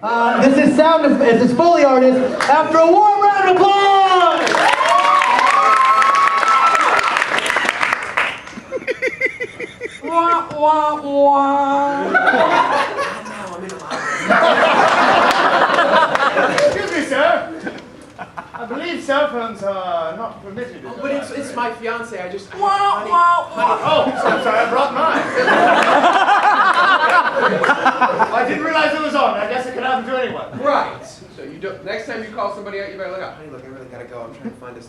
This is sound. This is Foley artist. After a warm round of applause. Wah, wah, wah. Excuse me, sir. I believe cell phones are not permitted. Oh, but it's my fiance. I just. Wah, honey, wah, honey. Oh, I'm sorry, I brought mine. I didn't realize it was on. I guess it could happen to anyone. Right. So you don't. Next time you call somebody out, you better look out. Honey, look, I really gotta go. I'm trying to find this.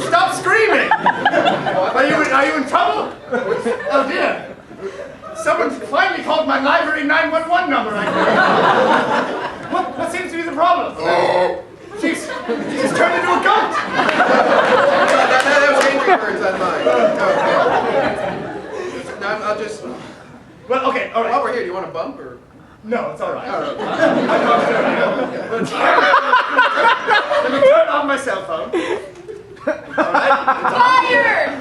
Stop screaming! Are you in trouble? Oh dear. Someone finally called my library 911 number. What seems to be the problem? She's turned into a goat. That was Angry Birds on mine. No, I'll just. Well, okay, all right. While we're here, do you want a bump or? No, it's all right. All right. Let me turn off my cell phone. All right. Fire!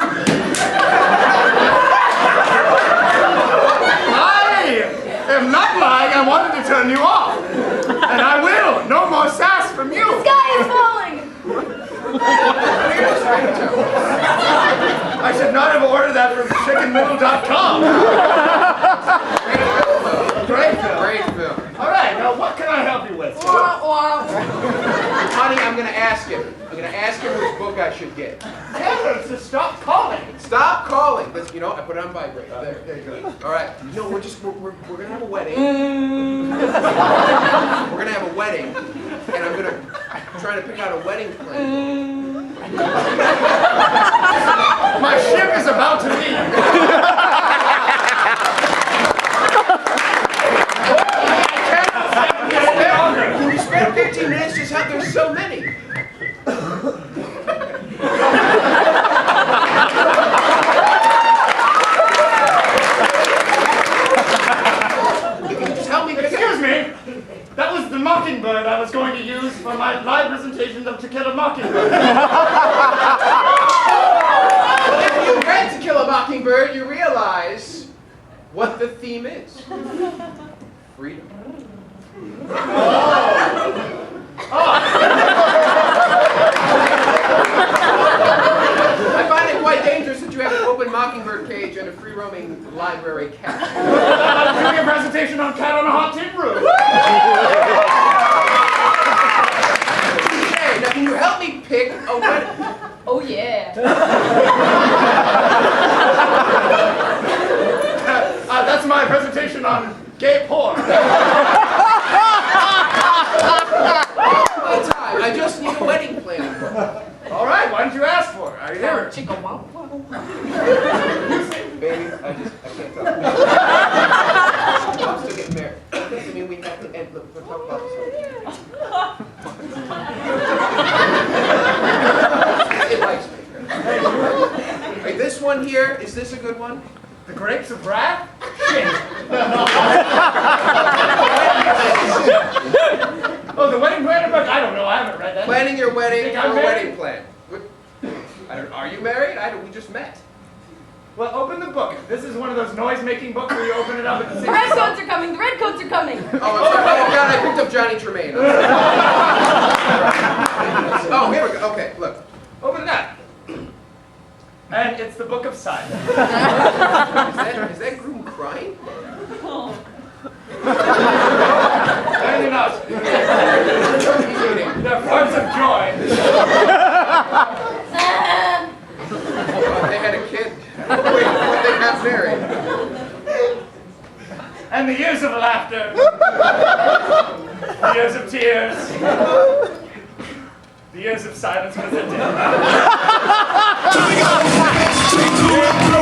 I am not lying. I wanted to turn you off. And I will. No more sass from you. The sky is falling! I should not have ordered that from chickenmiddle.com. Great film. Great film. All right, now what can I help you with? Wah, wah. Honey, I'm gonna ask him. I'm gonna ask him which book I should get. Tell her to stop calling. Stop calling. But you know, I put it on vibrate. There. Okay, good. All right. No, we're gonna have a wedding. We're gonna have a wedding, and I'm gonna try to pick out a wedding plan. My ship is about to leave. Can you spend 15 minutes just how there's so many? Tell me. Excuse me. That was the mockingbird I was going to use for my live presentation of To Kill a Mockingbird. If you read To Kill a Mockingbird, you realize what the theme is. Freedom. I find it quite dangerous that you have an open mockingbird cage and a free-roaming library cat. I'm doing a presentation on Cat on a Hot Tin Roof. Hey, now can you help me pick a wedding? Oh, yeah. That's my presentation on gay porn. One time, I just need a wedding planner. All right, why didn't you ask for it? I hear it. Chicka wow wow. Baby, I can't talk. I'm still getting married. That doesn't mean we have to end. Look, we'll talk about this. It likes me. Hey, this one here, is this a good one? The Grapes of Wrath? Shit. Oh, the wedding planner book? I don't know. I haven't read that. Planning your wedding Think or I'm a married? wedding plan. Are you married? We just met. Well, open the book. This is one of those noise-making books where you open it up at the The same red time. coats are coming. The red coats are coming. Oh, I'm sorry. Oh, God, I picked up Johnny Tremaine. Oh, here we go. Okay, look. Open that. And it's the Book of Silence. Is that groom crying? Apparently not. He's eating. They're parts of joy. They had a kid. Wait, they got married. And the years of laughter. The years of tears. The years of silence presented.